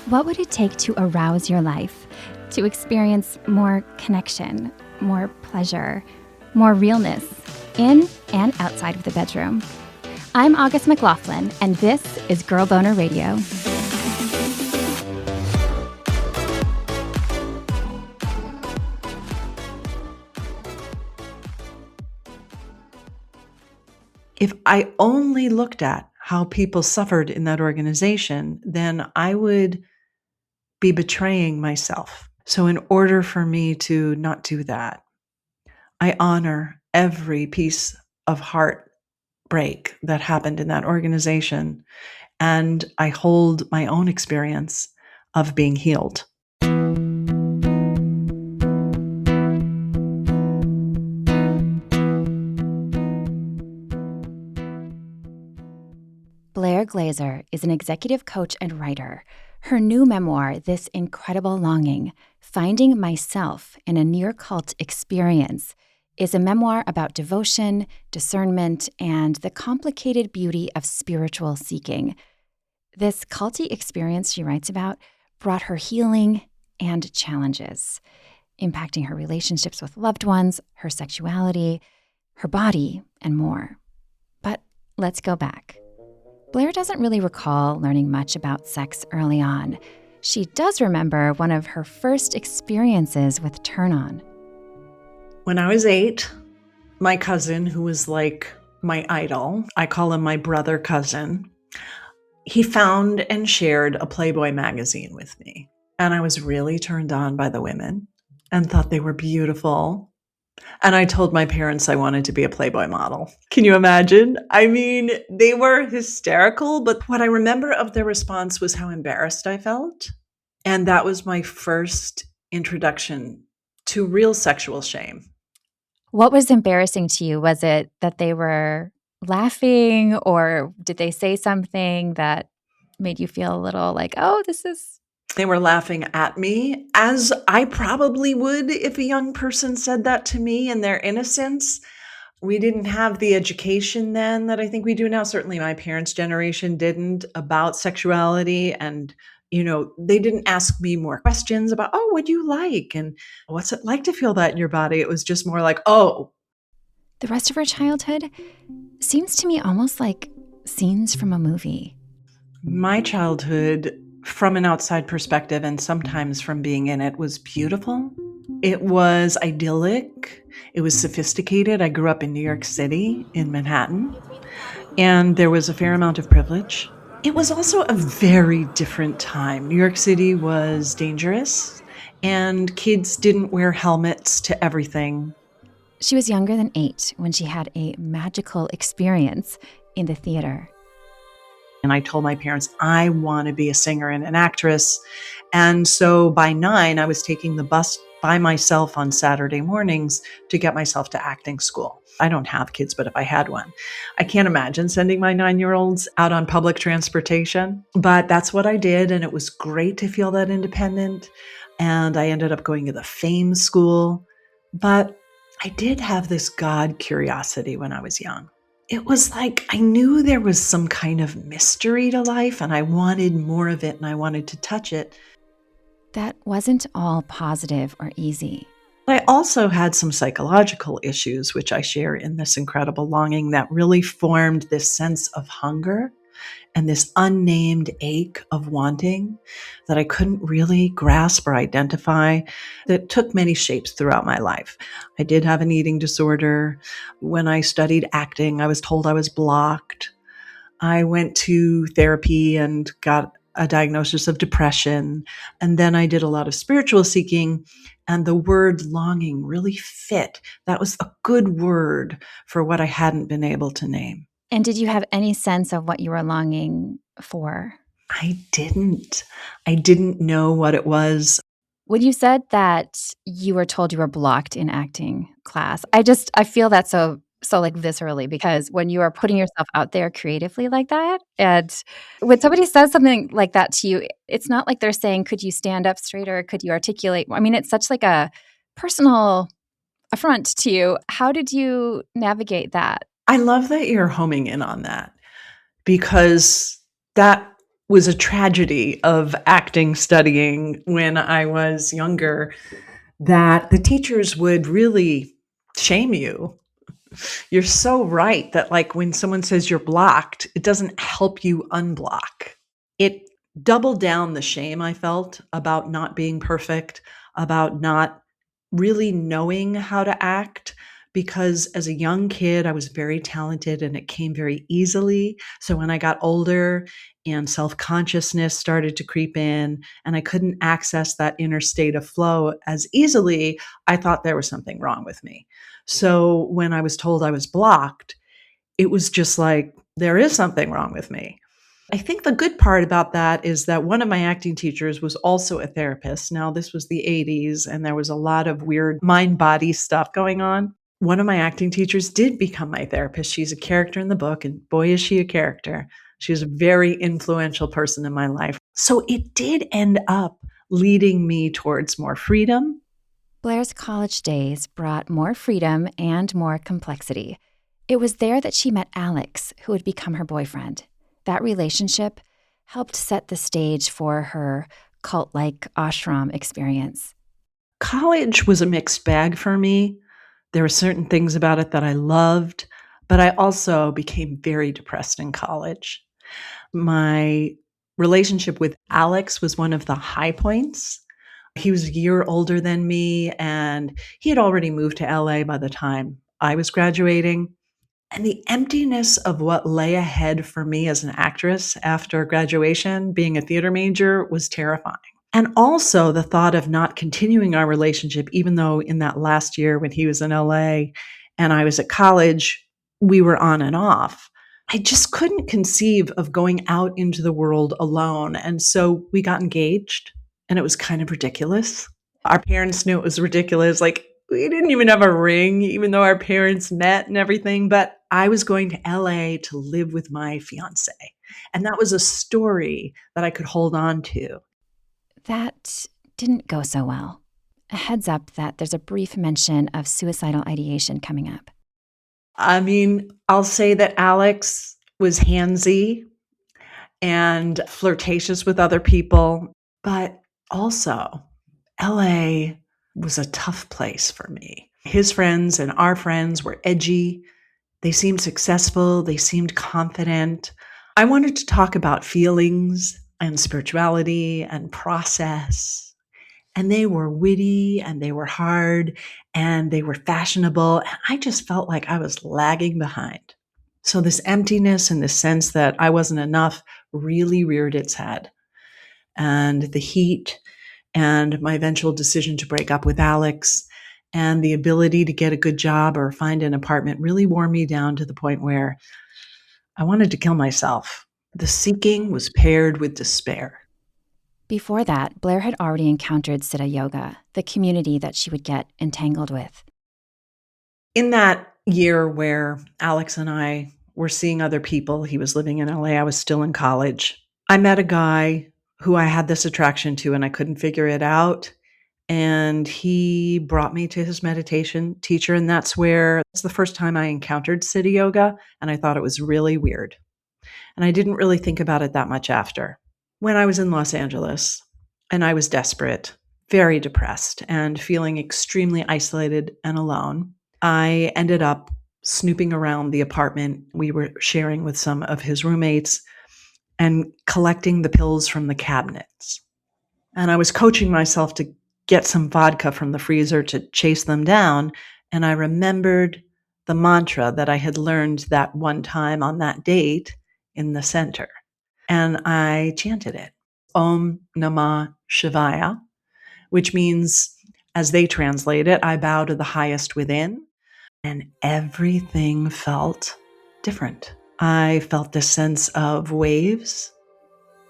What would it take to arouse your life, to experience more connection, more pleasure, more realness, in and outside of the bedroom? I'm August McLaughlin, and this is Girl Boner Radio. If I only looked at how people suffered in that organization, then I would be betraying myself. So in order for me to not do that, I honor every piece of heartbreak that happened in that organization, and I hold my own experience of being healed. Blair Glaser is an executive coach and writer. Her new memoir, This Incredible Longing, Finding Myself in a Near Cult Experience, is a memoir about devotion, discernment, and the complicated beauty of spiritual seeking. This culty experience she writes about brought her healing and challenges, impacting her relationships with loved ones, her sexuality, her body, and more. But let's go back. Blair doesn't really recall learning much about sex early on. She does remember one of her first experiences with turn-on. When I was 8, my cousin, who was like my idol, I call him my brother cousin, he found and shared a Playboy magazine with me. And I was really turned on by the women and thought they were beautiful. And I told my parents I wanted to be a Playboy model. Can you imagine? I mean, they were hysterical, but what I remember of their response was how embarrassed I felt. And that was my first introduction to real sexual shame. What was embarrassing to you? Was it that they were laughing, or did they say something that made you feel a little like, oh, this is... They were laughing at me, as I probably would if a young person said that to me in their innocence. We didn't have the education then that I think we do now. Certainly my parents' generation didn't, about sexuality. And, they didn't ask me more questions about, oh, what do you like? And what's it like to feel that in your body? It was just more like, oh. The rest of her childhood seems to me almost like scenes from a movie. My childhood, from an outside perspective and sometimes from being in it, was beautiful. It was idyllic. It was sophisticated. I grew up in New York City, in Manhattan, and there was a fair amount of privilege. It was also a very different time. New York City was dangerous, and kids didn't wear helmets to everything. She was younger than 8 when she had a magical experience in the theater. And I told my parents, I want to be a singer and an actress. And so by 9, I was taking the bus by myself on Saturday mornings to get myself to acting school. I don't have kids, but if I had one, I can't imagine sending my 9-year-olds out on public transportation. But that's what I did. And it was great to feel that independent. And I ended up going to the fame school. But I did have this God curiosity when I was young. It was like I knew there was some kind of mystery to life, and I wanted more of it, and I wanted to touch it. That wasn't all positive or easy. I also had some psychological issues, which I share in This Incredible Longing, that really formed this sense of hunger and this unnamed ache of wanting that I couldn't really grasp or identify, that took many shapes throughout my life. I did have an eating disorder. When I studied acting, I was told I was blocked. I went to therapy and got a diagnosis of depression. And then I did a lot of spiritual seeking, and the word longing really fit. That was a good word for what I hadn't been able to name. And did you have any sense of what you were longing for? I didn't. I didn't know what it was. When you said that you were told you were blocked in acting class, I feel that so like viscerally, because when you are putting yourself out there creatively like that, and when somebody says something like that to you, it's not like they're saying, could you stand up straighter? Could you articulate? I mean, it's such like a personal affront to you. How did you navigate that? I love that you're homing in on that, because that was a tragedy of acting studying when I was younger, that the teachers would really shame you. You're so right that, like, when someone says you're blocked, it doesn't help you unblock. It doubled down the shame I felt about not being perfect, about not really knowing how to act, because as a young kid, I was very talented and it came very easily. So when I got older and self-consciousness started to creep in and I couldn't access that inner state of flow as easily, I thought there was something wrong with me. So when I was told I was blocked, it was just like, there is something wrong with me. I think the good part about that is that one of my acting teachers was also a therapist. Now, this was the 80s, and there was a lot of weird mind body stuff going on. One of my acting teachers did become my therapist. She's a character in the book, and boy, is she a character. She was a very influential person in my life. So it did end up leading me towards more freedom. Blair's college days brought more freedom and more complexity. It was there that she met Alex, who would become her boyfriend. That relationship helped set the stage for her cult-like ashram experience. College was a mixed bag for me. There were certain things about it that I loved, but I also became very depressed in college. My relationship with Alex was one of the high points. He was a year older than me, and he had already moved to LA by the time I was graduating. And the emptiness of what lay ahead for me as an actress after graduation, being a theater major, was terrifying. And also the thought of not continuing our relationship, even though in that last year when he was in LA and I was at college, we were on and off. I just couldn't conceive of going out into the world alone. And so we got engaged, and it was kind of ridiculous. Our parents knew it was ridiculous. Like, we didn't even have a ring, even though our parents met and everything. But I was going to LA to live with my fiance. And that was a story that I could hold on to. That didn't go so well. A heads up that there's a brief mention of suicidal ideation coming up. I mean, I'll say that Alex was handsy and flirtatious with other people, but also LA was a tough place for me. His friends and our friends were edgy. They seemed successful. They seemed confident. I wanted to talk about feelings and spirituality and process. And they were witty and they were hard and they were fashionable. And I just felt like I was lagging behind. So this emptiness and this sense that I wasn't enough really reared its head. And the heat and my eventual decision to break up with Alex and the ability to get a good job or find an apartment really wore me down to the point where I wanted to kill myself. The seeking was paired with despair. Before that, Blair had already encountered Siddha Yoga, the community that she would get entangled with. In that year where Alex and I were seeing other people, he was living in LA, I was still in college, I met a guy who I had this attraction to and I couldn't figure it out. And he brought me to his meditation teacher. And that's the first time I encountered Siddha Yoga. And I thought it was really weird. And I didn't really think about it that much after. When I was in Los Angeles and I was desperate, very depressed, and feeling extremely isolated and alone, I ended up snooping around the apartment we were sharing with some of his roommates and collecting the pills from the cabinets. And I was coaching myself to get some vodka from the freezer to chase them down. And I remembered the mantra that I had learned that one time on that date in the center. And I chanted it, Om Namah Shivaya, which means, as they translate it, I bow to the highest within. And everything felt different. I felt this sense of waves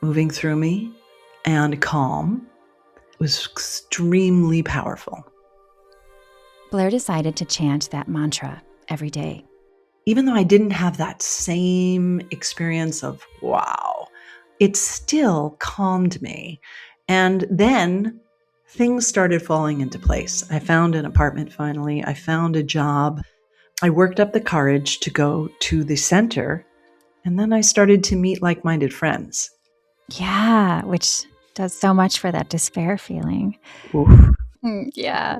moving through me and calm. It was extremely powerful. Blair decided to chant that mantra every day. Even though I didn't have that same experience of wow, it still calmed me. And then things started falling into place. I found an apartment finally. I found a job. I worked up the courage to go to the center. And then I started to meet like-minded friends. Yeah, which does so much for that despair feeling. Oof. Yeah.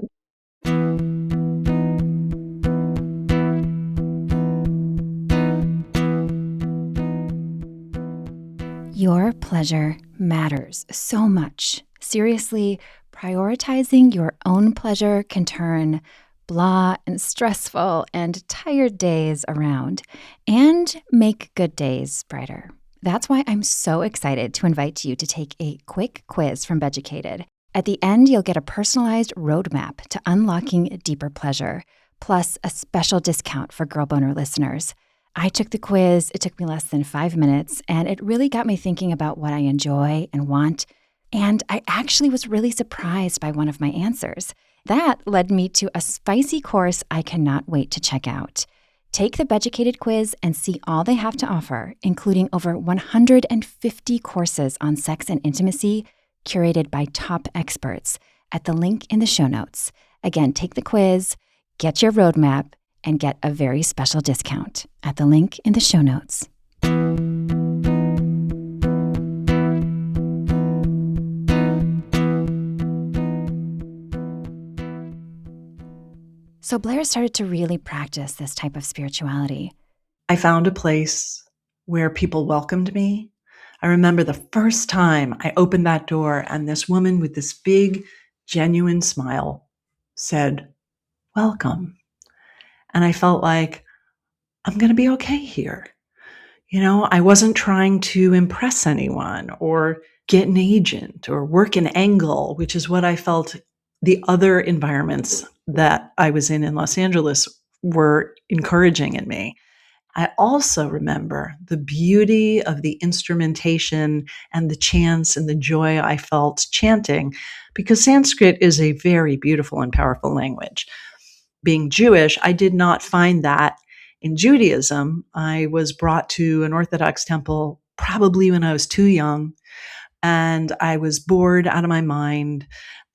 Your pleasure matters so much. Seriously, prioritizing your own pleasure can turn blah and stressful and tired days around and make good days brighter. That's why I'm so excited to invite you to take a quick quiz from Beducated. At the end, you'll get a personalized roadmap to unlocking deeper pleasure, plus a special discount for Girl Boner listeners. I took the quiz. It took me less than 5 minutes, and it really got me thinking about what I enjoy and want. And I actually was really surprised by one of my answers. That led me to a spicy course I cannot wait to check out. Take the Beducated quiz and see all they have to offer, including over 150 courses on sex and intimacy, curated by top experts, at the link in the show notes. Again, take the quiz, get your roadmap, and get a very special discount at the link in the show notes. So Blair started to really practice this type of spirituality. I found a place where people welcomed me. I remember the first time I opened that door and this woman with this big, genuine smile said, "Welcome." And I felt like I'm going to be okay here. I wasn't trying to impress anyone or get an agent or work an angle, which is what I felt the other environments that I was in Los Angeles were encouraging in me. I also remember the beauty of the instrumentation and the chants and the joy I felt chanting, because Sanskrit is a very beautiful and powerful language. Being Jewish, I did not find that in Judaism. I was brought to an Orthodox temple probably when I was too young, and I was bored out of my mind.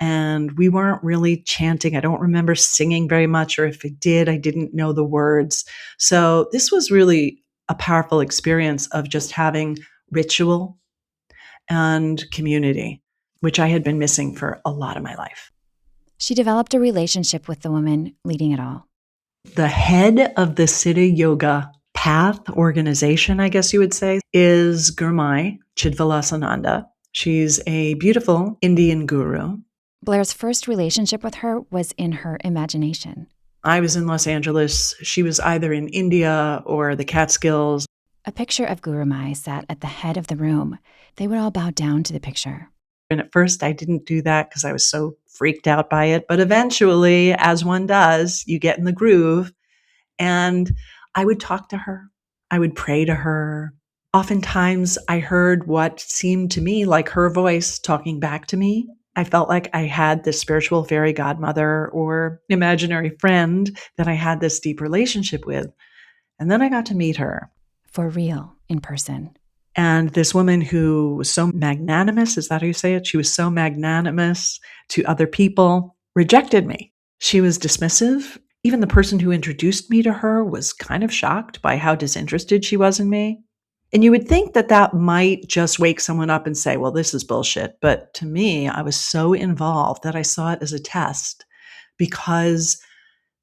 And we weren't really chanting. I don't remember singing very much, or if it did, I didn't know the words. So this was really a powerful experience of just having ritual and community, which I had been missing for a lot of my life. She developed a relationship with the woman leading it all. The head of the Siddha Yoga path organization, I guess you would say, is Gurmai Chidvilasananda. She's a beautiful Indian guru. Blair's first relationship with her was in her imagination. I was in Los Angeles. She was either in India or the Catskills. A picture of Guru Mai sat at the head of the room. They would all bow down to the picture. And at first, I didn't do that because I was so freaked out by it. But eventually, as one does, you get in the groove. And I would talk to her. I would pray to her. Oftentimes, I heard what seemed to me like her voice talking back to me. I felt like I had this spiritual fairy godmother or imaginary friend that I had this deep relationship with. And then I got to meet her. For real, in person. And this woman who was so magnanimous, is that how you say it? She was so magnanimous to other people, rejected me. She was dismissive. Even the person who introduced me to her was kind of shocked by how disinterested she was in me. And you would think that that might just wake someone up and say, well, this is bullshit. But to me, I was so involved that I saw it as a test, because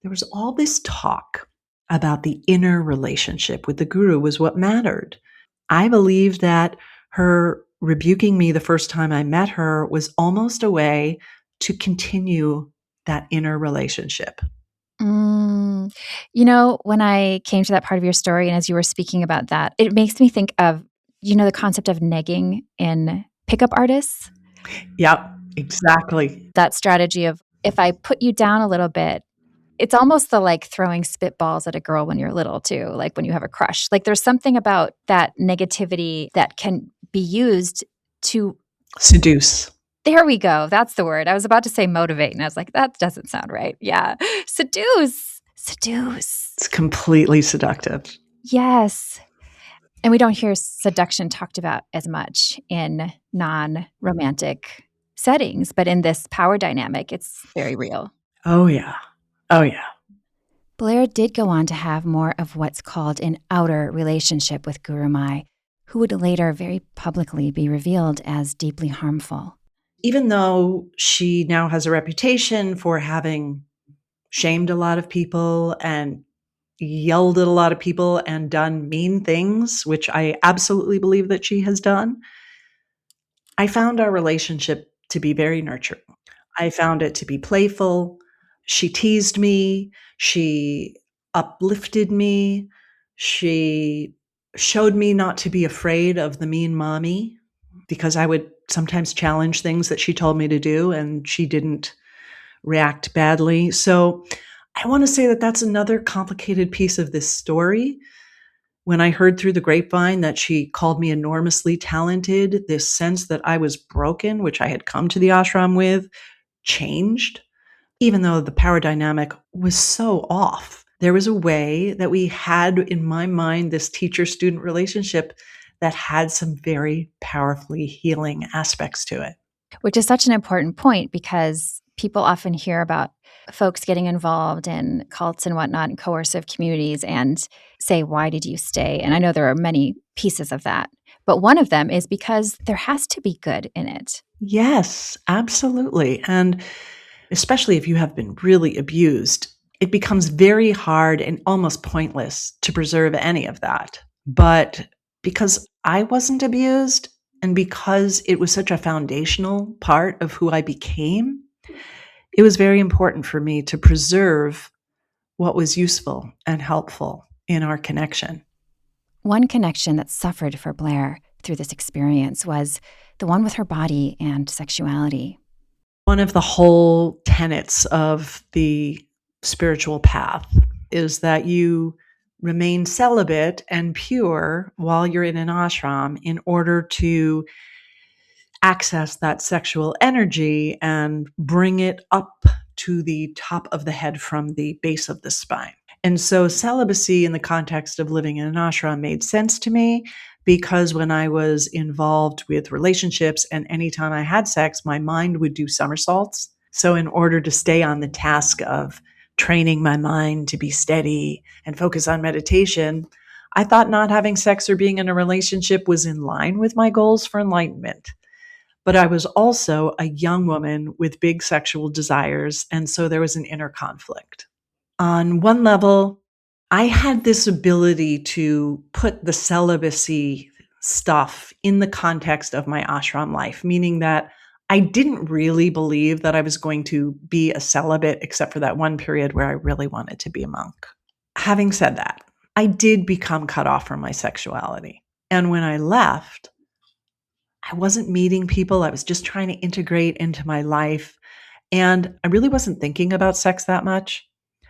there was all this talk about the inner relationship with the guru was what mattered. I believe that her rebuking me the first time I met her was almost a way to continue that inner relationship. When I came to that part of your story, and as you were speaking about that, it makes me think of, the concept of negging in pickup artists. Yep, exactly. That strategy of, if I put you down a little bit, it's almost the like throwing spitballs at a girl when you're little too, like when you have a crush. Like there's something about that negativity that can be used to Seduce. There we go. That's the word. I was about to say motivate, and I was like, that doesn't sound right. Yeah. Seduce. It's completely seductive. Yes. And we don't hear seduction talked about as much in non-romantic settings, but in this power dynamic, it's very real. Oh, yeah. Oh, yeah. Blair did go on to have more of what's called an outer relationship with Guru Mai, who would later very publicly be revealed as deeply harmful. Even though she now has a reputation for having shamed a lot of people and yelled at a lot of people and done mean things, which I absolutely believe that she has done, I found our relationship to be very nurturing. I found it to be playful. She teased me. She uplifted me. She showed me not to be afraid of the mean mommy because I would sometimes challenge things that she told me to do and she didn't react badly. So I want to say that that's another complicated piece of this story. When I heard through the grapevine that she called me enormously talented, this sense that I was broken, which I had come to the ashram with, changed. Even though the power dynamic was so off, there was a way that we had, in my mind, this teacher-student relationship that had some very powerfully healing aspects to it. Which is such an important point because people often hear about folks getting involved in cults and whatnot in coercive communities and say, why did you stay? And I know there are many pieces of that, but one of them is because there has to be good in it. Yes, absolutely. And especially if you have been really abused, it becomes very hard and almost pointless to preserve any of that. But because I wasn't abused and because it was such a foundational part of who I became, it was very important for me to preserve what was useful and helpful in our connection. One connection that suffered for Blair through this experience was the one with her body and sexuality. One of the whole tenets of the spiritual path is that you remain celibate and pure while you're in an ashram in order to access that sexual energy and bring it up to the top of the head from the base of the spine. And so celibacy in the context of living in an ashram made sense to me because when I was involved with relationships and anytime I had sex, my mind would do somersaults. So in order to stay on the task of training my mind to be steady and focus on meditation, I thought not having sex or being in a relationship was in line with my goals for enlightenment. But I was also a young woman with big sexual desires, and so there was an inner conflict. On one level, I had this ability to put the celibacy stuff in the context of my ashram life, meaning that I didn't really believe that I was going to be a celibate except for that one period where I really wanted to be a monk. Having said that, I did become cut off from my sexuality. And when I left, I wasn't meeting people. I was just trying to integrate into my life. And I really wasn't thinking about sex that much.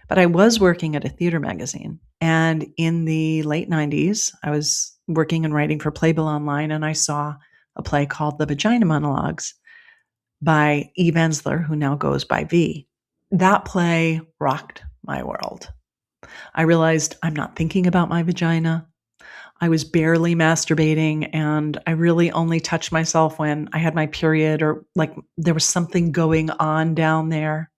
But I was working at a theater magazine. And in the late 90s, I was working and writing for Playbill Online, and I saw a play called The Vagina Monologues by Eve Ensler, who now goes by V. That play rocked my world. I realized I'm not thinking about my vagina. I was barely masturbating, and I really only touched myself when I had my period or like there was something going on down there.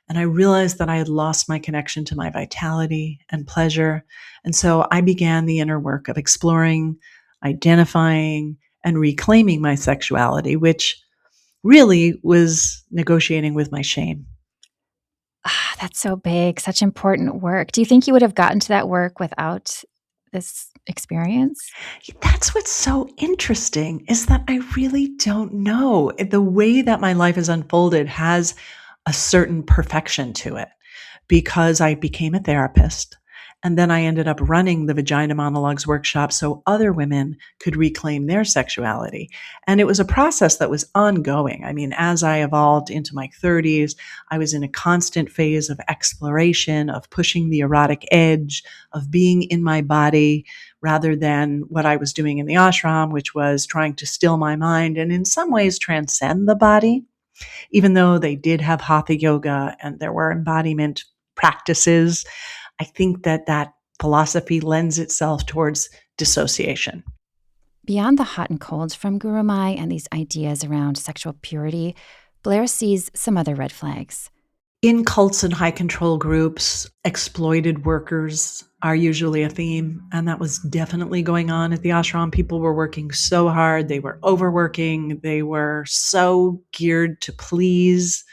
And I realized that I had lost my connection to my vitality and pleasure. And so I began the inner work of exploring, identifying, and reclaiming my sexuality, which really was negotiating with my shame. Ah, that's so big, such important work. Do you think you would have gotten to that work without this experience? That's what's so interesting is that I really don't know. The way that my life has unfolded has a certain perfection to it because I became a therapist. And then I ended up running the Vagina Monologues workshop so other women could reclaim their sexuality. And it was a process that was ongoing. I mean, as I evolved into my 30s, I was in a constant phase of exploration, of pushing the erotic edge, of being in my body rather than what I was doing in the ashram, which was trying to still my mind and in some ways transcend the body. Even though they did have hatha yoga and there were embodiment practices, I think that that philosophy lends itself towards dissociation. Beyond the hot and cold from Guru Mai and these ideas around sexual purity, Blair sees some other red flags. In cults and high control groups, exploited workers are usually a theme, and that was definitely going on at the ashram. People were working so hard, they were overworking, they were so geared to please.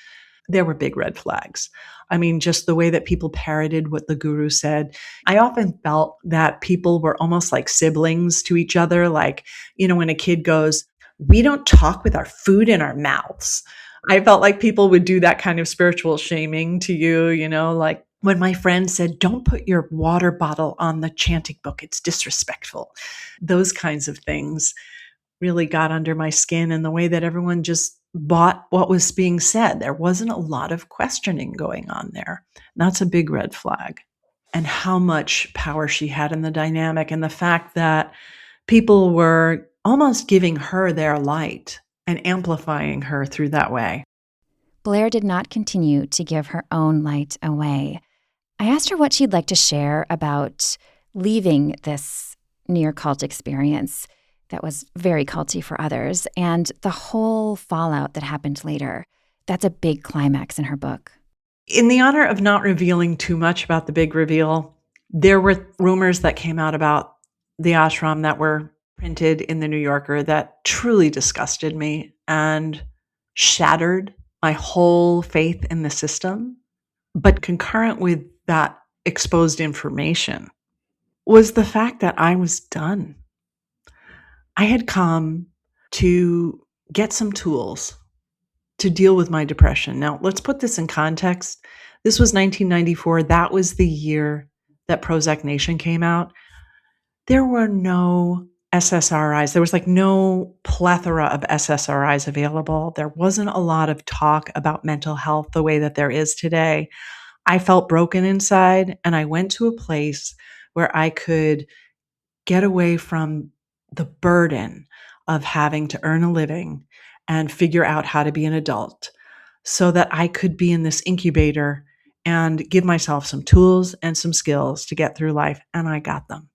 There were big red flags. I mean, just the way that people parroted what the guru said. I often felt that people were almost like siblings to each other. Like, when a kid goes, "We don't talk with our food in our mouths." I felt like people would do that kind of spiritual shaming to you, like when my friend said, "Don't put your water bottle on the chanting book, it's disrespectful." Those kinds of things really got under my skin, and the way that everyone just bought what was being said. There wasn't a lot of questioning going on there. That's a big red flag. And how much power she had in the dynamic, and the fact that people were almost giving her their light and amplifying her through that way. Blair did not continue to give her own light away. I asked her what she'd like to share about leaving this near cult experience that was very culty for others and the whole fallout that happened later. That's a big climax in her book. In the honor of not revealing too much about the big reveal, there were rumors that came out about the ashram that were printed in the New Yorker that truly disgusted me and shattered my whole faith in the system. But concurrent with that exposed information was the fact that I was done. I had come to get some tools to deal with my depression. Now, let's put this in context. This was 1994. That was the year that Prozac Nation came out. There were no SSRIs. There was like no plethora of SSRIs available. There wasn't a lot of talk about mental health the way that there is today. I felt broken inside, and I went to a place where I could get away from the burden of having to earn a living and figure out how to be an adult, so that I could be in this incubator and give myself some tools and some skills to get through life. And I got them.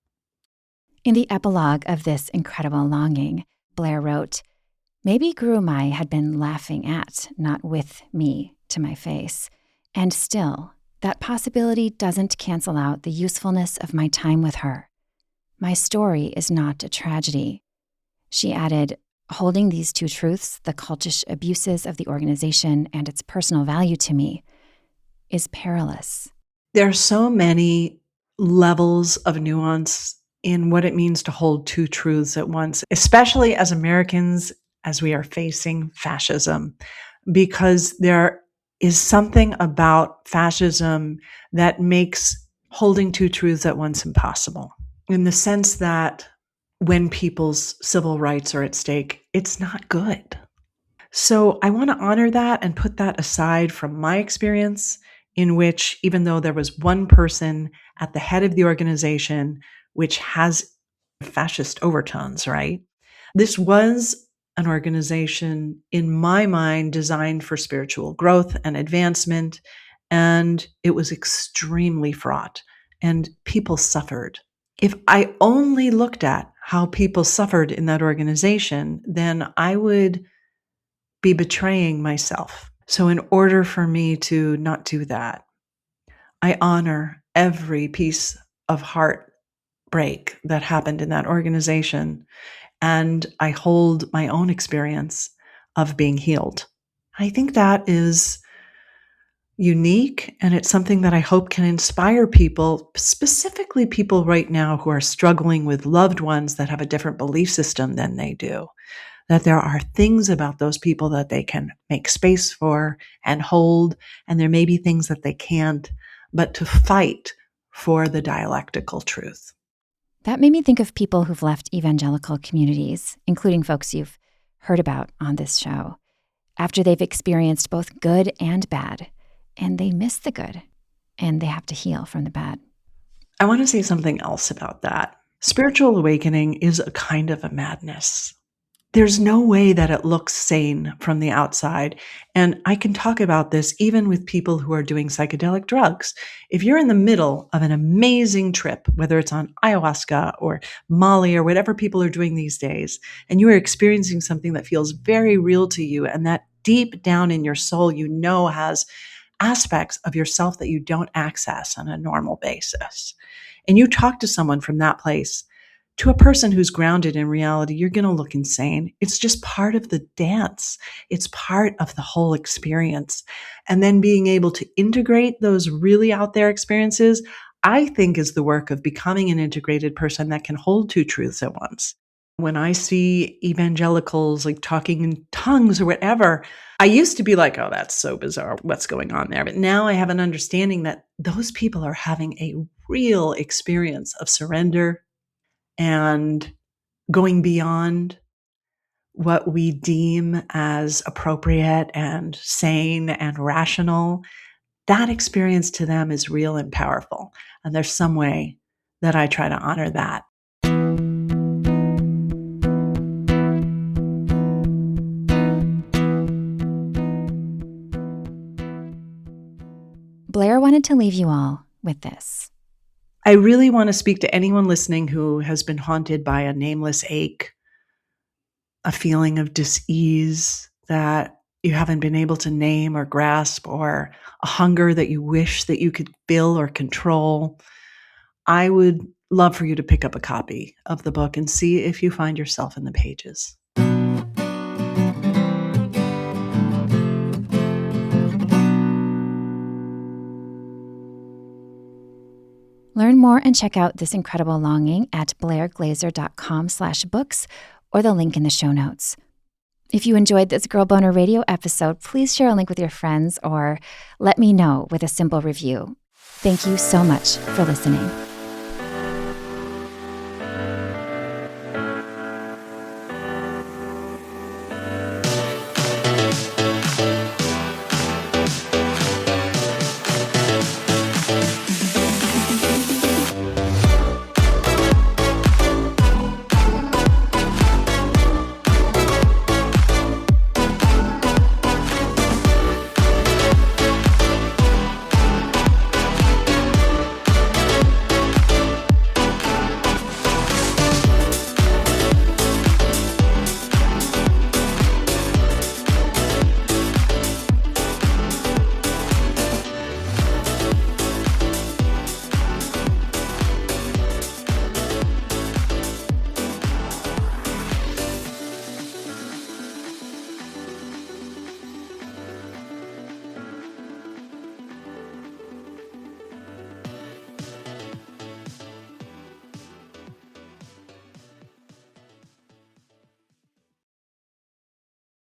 In the epilogue of this incredible longing, Blair wrote, "Maybe Guru Mai had been laughing at, not with me, to my face. And still, that possibility doesn't cancel out the usefulness of my time with her. My story is not a tragedy." She added, "Holding these two truths, the cultish abuses of the organization and its personal value to me, is perilous." There are so many levels of nuance in what it means to hold two truths at once, especially as Americans, as we are facing fascism, because there is something about fascism that makes holding two truths at once impossible, in the sense that when people's civil rights are at stake, it's not good. So I want to honor that and put that aside from my experience, in which, even though there was one person at the head of the organization, which has fascist overtones, right? This was an organization, in my mind, designed for spiritual growth and advancement, and it was extremely fraught, and people suffered. If I only looked at how people suffered in that organization, then I would be betraying myself. So in order for me to not do that, I honor every piece of heartbreak that happened in that organization, and I hold my own experience of being healed. I think that is unique, and it's something that I hope can inspire people, specifically people right now who are struggling with loved ones that have a different belief system than they do. That there are things about those people that they can make space for and hold, and there may be things that they can't, but to fight for the dialectical truth. That made me think of people who've left evangelical communities, including folks you've heard about on this show, after they've experienced both good and bad, and they miss the good, and they have to heal from the bad. I want to say something else about that. Spiritual awakening is a kind of a madness. There's no way that it looks sane from the outside. And I can talk about this even with people who are doing psychedelic drugs. If you're in the middle of an amazing trip, whether it's on ayahuasca or Molly or whatever people are doing these days, and you are experiencing something that feels very real to you and that deep down in your soul, has aspects of yourself that you don't access on a normal basis. And you talk to someone from that place, to a person who's grounded in reality, you're going to look insane. It's just part of the dance. It's part of the whole experience. And then being able to integrate those really out there experiences, I think, is the work of becoming an integrated person that can hold two truths at once. When I see evangelicals like talking in tongues or whatever, I used to be like, oh, that's so bizarre. What's going on there? But now I have an understanding that those people are having a real experience of surrender and going beyond what we deem as appropriate and sane and rational. That experience to them is real and powerful. And there's some way that I try to honor that. Blair wanted to leave you all with this. I really want to speak to anyone listening who has been haunted by a nameless ache, a feeling of dis-ease that you haven't been able to name or grasp, or a hunger that you wish that you could fill or control. I would love for you to pick up a copy of the book and see if you find yourself in the pages. Learn more and check out This Incredible Longing at blairglaser.com/books or the link in the show notes. If you enjoyed this Girl Boner Radio episode, please share a link with your friends or let me know with a simple review. Thank you so much for listening.